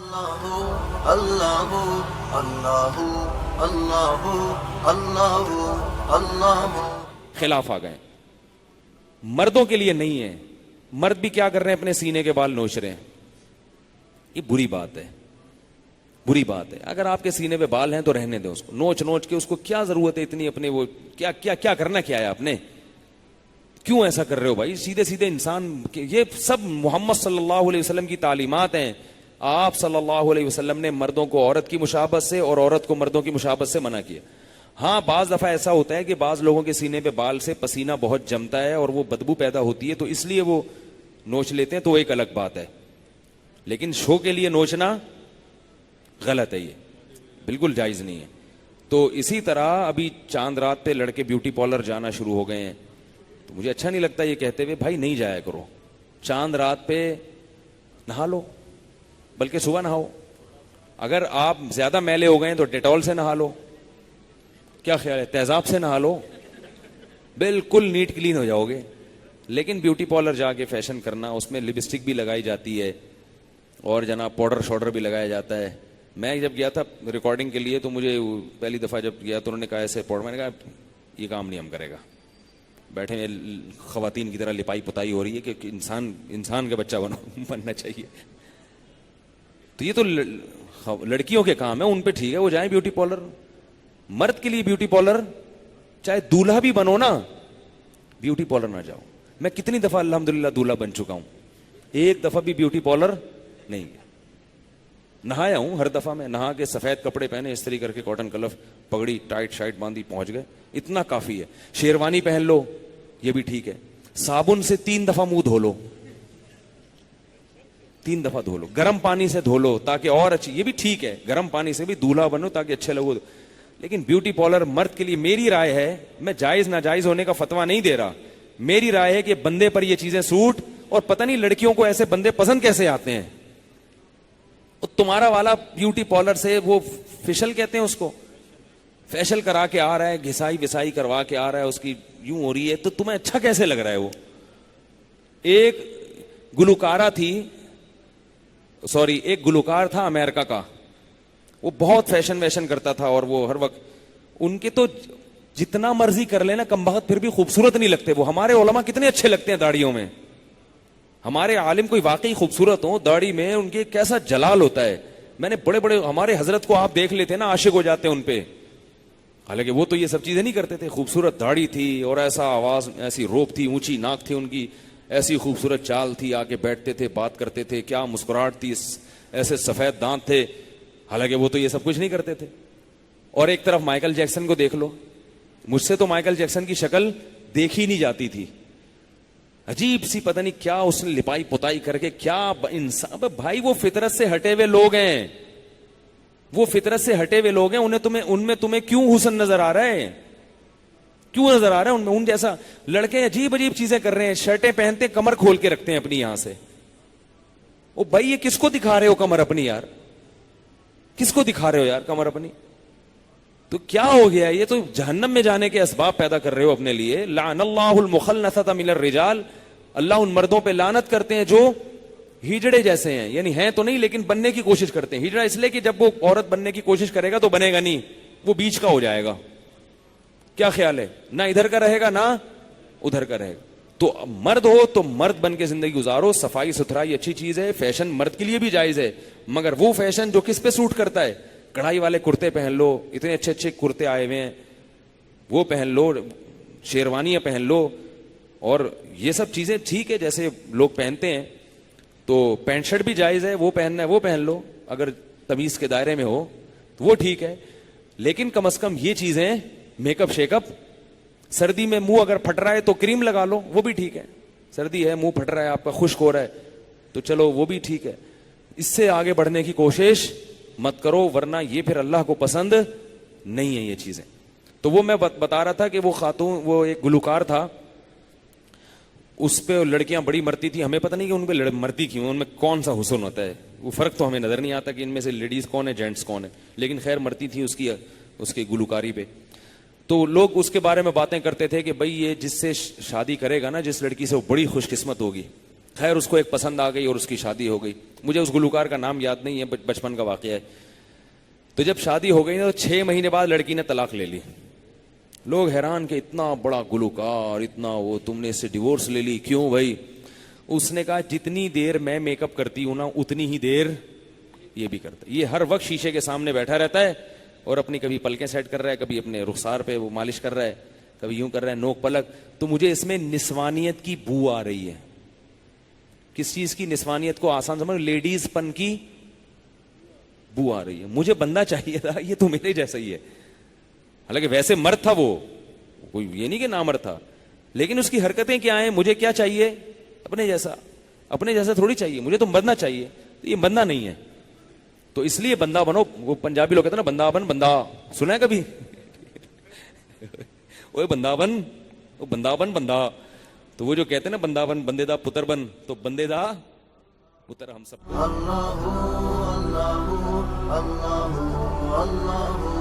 اللہ اللہ اللہ اللہ اللہ. خلاف آ گئے. مردوں کے لیے نہیں ہے. مرد بھی کیا کر رہے ہیں, اپنے سینے کے بال نوچ رہے ہیں. یہ بری بات ہے, بری بات ہے. اگر آپ کے سینے پہ بال ہیں تو رہنے دیں اس کو, نوچ نوچ کے. اس کو کیا ضرورت ہے اتنی اپنے, وہ کیا کیا کیا کرنا کیا ہے آپ نے, کیوں ایسا کر رہے ہو بھائی؟ سیدھے سیدھے انسان. یہ سب محمد صلی اللہ علیہ وسلم کی تعلیمات ہیں. آپ صلی اللہ علیہ وسلم نے مردوں کو عورت کی مشابہت سے اور عورت کو مردوں کی مشابہت سے منع کیا. ہاں بعض دفعہ ایسا ہوتا ہے کہ بعض لوگوں کے سینے پہ بال سے پسینہ بہت جمتا ہے اور وہ بدبو پیدا ہوتی ہے, تو اس لیے وہ نوچ لیتے ہیں, تو ایک الگ بات ہے. لیکن شو کے لیے نوچنا غلط ہے, یہ بالکل جائز نہیں ہے. تو اسی طرح ابھی چاند رات پہ لڑکے بیوٹی پارلر جانا شروع ہو گئے ہیں. تو مجھے اچھا نہیں لگتا یہ کہتے ہوئے, بھائی نہیں جایا کرو. چاند رات پہ نہا لو, بلکہ صبح نہاؤ. اگر آپ زیادہ میلے ہو گئے ہیں تو ڈیٹول سے نہا لو. کیا خیال ہے, تیزاب سے نہا لو, بالکل نیٹ کلین ہو جاؤ گے. لیکن بیوٹی پارلر جا کے فیشن کرنا, اس میں لپسٹک بھی لگائی جاتی ہے اور جناب پاؤڈر شوڈر بھی لگایا جاتا ہے. میں جب گیا تھا ریکارڈنگ کے لیے تو مجھے پہلی دفعہ جب گیا تو انہوں نے کہا ایسے پاؤڈر, میں نے کہا یہ کام نہیں ہم کرے گا. بیٹھے میں خواتین کی طرح لپائی پتائی ہو رہی ہے کہ انسان کا بچہ بننا چاہیے. تو یہ تو لڑکیوں کے کام ہے, ان پہ ٹھیک ہے وہ جائیں بیوٹی پارلر. مرد کے لیے بیوٹی پارلر, چاہے دولہا بھی بنو نا, بیوٹی پارلر نہ جاؤ. میں کتنی دفعہ الحمدللہ دولہا بن چکا ہوں, ایک دفعہ بھی بیوٹی پارلر نہیں گیا. نہایا ہوں ہر دفعہ, میں نہا کے سفید کپڑے پہنے استری کر کے کاٹن کلف, پگڑی ٹائٹ شائٹ باندھی, پہنچ گئے, اتنا کافی ہے. شیروانی پہن لو یہ بھی ٹھیک ہے. صابن سے 3 دفعہ منہ دھو لو, 3 دفعہ دھو لو, گرم پانی سے دھو لو تاکہ اور اچھی, یہ بھی ٹھیک ہے. گرم پانی سے بھی دولہا بنو تاکہ اچھے لگو. لیکن بیوٹی پارلر مرد کے لیے, میری رائے ہے, میں جائز ناجائز ہونے کا فتویٰ نہیں دے رہا, میری رائے ہے کہ بندے پر یہ چیزیں سوٹ, اور پتہ نہیں لڑکیوں کو ایسے بندے پسند کیسے آتے ہیں. تمہارا والا بیوٹی پارلر سے وہ فیشل کہتے ہیں اس کو, فیشل کرا کے آ رہا ہے, گھسائی وسائی کروا کے آ رہا ہے, اس کی یوں ہو رہی ہے, تو تمہیں اچھا کیسے لگ رہا ہے وہ. ایک گلوکارہ تھی, ایک گلوکار تھا امریکہ کا, وہ بہت فیشن ویشن کرتا تھا, اور وہ ہر وقت ان کے تو جتنا مرضی کر لینا کم بخت پھر بھی خوبصورت نہیں لگتے. وہ ہمارے علماء کتنے اچھے لگتے ہیں داڑھیوں میں. ہمارے عالم کوئی واقعی خوبصورت ہو, داڑھی میں ان کے کیسا جلال ہوتا ہے. میں نے بڑے بڑے ہمارے حضرت کو آپ دیکھ لیتے نا, عاشق ہو جاتے ہیں ان پہ. حالانکہ وہ تو یہ سب چیزیں نہیں کرتے تھے. خوبصورت داڑھی تھی اور ایسا آواز, ایسی روپ تھی, اونچی ناک تھی ان کی, ایسی خوبصورت چال تھی, آگے بیٹھتے تھے, بات کرتے تھے, کیا مسکراہٹ تھی, ایسے سفید دانت تھے. حالانکہ وہ تو یہ سب کچھ نہیں کرتے تھے. اور ایک طرف مائیکل جیکسن کو دیکھ لو, مجھ سے تو مائیکل جیکسن کی شکل دیکھی نہیں جاتی تھی. عجیب سی پتہ نہیں کیا اس نے لپائی پتائی کر کے, کیا انسان بھائی. وہ فطرت سے ہٹے ہوئے لوگ ہیں, وہ فطرت سے ہٹے ہوئے لوگ ہیں. ان میں تمہیں کیوں حسن نظر آ رہا ہے, کیوں نظر آ رہا ہے ان میں؟ ان جیسا لڑکے عجیب عجیب چیزیں کر رہے ہیں, شرٹیں پہنتے کمر کھول کے رکھتے ہیں اپنی یہاں سے. او بھائی یہ کس کو دکھا رہے ہو کمر اپنی یار, کس کو دکھا رہے ہو یار کمر اپنی؟ تو کیا ہو گیا, یہ تو جہنم میں جانے کے اسباب پیدا کر رہے ہو اپنے لیے. لعن اللہ المخنثۃ من الرجال, اللہ ان مردوں پہ لعنت کرتے ہیں جو ہجڑے جیسے ہیں, یعنی ہیں تو نہیں لیکن بننے کی کوشش کرتے ہیں. ہجڑا اس لیے کہ جب وہ عورت بننے کی کوشش کرے گا تو بنے گا نہیں, وہ بیچ کا ہو جائے گا. کیا خیال ہے, نہ ادھر کا رہے گا نہ ادھر کا رہے گا. تو مرد ہو تو مرد بن کے زندگی گزارو. صفائی ستھرائی اچھی چیز ہے, فیشن مرد کے لیے بھی جائز ہے, مگر وہ فیشن جو کس پہ سوٹ کرتا ہے. کڑھائی والے کرتے پہن لو, اتنے اچھے اچھے کرتے آئے ہوئے ہیں, وہ پہن لو, شیروانیاں پہن لو, اور یہ سب چیزیں ٹھیک ہے جیسے لوگ پہنتے ہیں. تو پینٹ شرٹ بھی جائز ہے, وہ پہننا ہے وہ پہن لو, اگر تمیز کے دائرے میں ہو تو وہ ٹھیک ہے. لیکن کم از کم یہ چیزیں, میک اپ شیک اپ, سردی میں منہ اگر پھٹ رہا ہے تو کریم لگا لو, وہ بھی ٹھیک ہے. سردی ہے, منہ پھٹ رہا ہے آپ کا, خشک ہو رہا ہے, تو چلو وہ بھی ٹھیک ہے. اس سے آگے بڑھنے کی کوشش مت کرو, ورنہ یہ پھر اللہ کو پسند نہیں ہے یہ چیزیں. تو وہ میں بتا رہا تھا کہ وہ خاتون, وہ ایک گلوکار تھا, اس پہ لڑکیاں بڑی مرتی تھی. ہمیں پتہ نہیں کہ ان پہ مرتی کیوں, ان میں کون سا حسن ہوتا ہے, وہ فرق تو ہمیں نظر نہیں آتا کہ ان میں سے لیڈیز کون ہے جینٹس کون ہے, لیکن خیر مرتی تھی اس کی گلوکاری پہ. تو لوگ اس کے بارے میں باتیں کرتے تھے کہ بھئی یہ جس سے شادی کرے گا نا, جس لڑکی سے, وہ بڑی خوش قسمت ہوگی. خیر اس کو ایک پسند آ گئی اور اس کی شادی ہو گئی. مجھے اس گلوکار کا نام یاد نہیں ہے, بچپن کا واقعہ ہے. تو جب شادی ہو گئی نا تو 6 مہینے بعد لڑکی نے طلاق لے لی. لوگ حیران کہ اتنا بڑا گلوکار, اتنا وہ, تم نے اس سے ڈیورس لے لی, کیوں بھائی؟ اس نے کہا جتنی دیر میں میک اپ کرتی ہوں نا اتنی ہی دیر یہ بھی کرتا ہے. یہ ہر وقت شیشے کے سامنے بیٹھا رہتا ہے اور اپنی کبھی پلکیں سیٹ کر رہا ہے, کبھی اپنے رخسار پہ وہ مالش کر رہا ہے, کبھی یوں کر رہا ہے نوک پلک. تو مجھے اس میں نسوانیت کی بو آ رہی ہے. کس چیز کی نسوانیت کو آسان سمجھ, لیڈیز پن کی بو آ رہی ہے. مجھے بندہ چاہیے تھا, یہ تو میرے جیسا ہی ہے. حالانکہ ویسے مرد تھا وہ, کوئی یہ نہیں کہ نامرد تھا, لیکن اس کی حرکتیں کیا ہیں. مجھے کیا چاہیے؟ اپنے جیسا. اپنے جیسا تھوڑی چاہیے, مجھے تو بندہ چاہیے. تو یہ بندہ نہیں ہے, تو اس لیے بندہ بنو. وہ پنجابی لوگ کہتے ہیں نا بندہ بن, بندہ سنا ہے کبھی؟ وہ بندہ بن, وہ بندہ بن, بندہ. تو وہ جو کہتے ہیں نا بندہ بن, بندے دا پتر بن, تو بندے دا پتر ہم سب. اللہ اللہ اللہ اللہ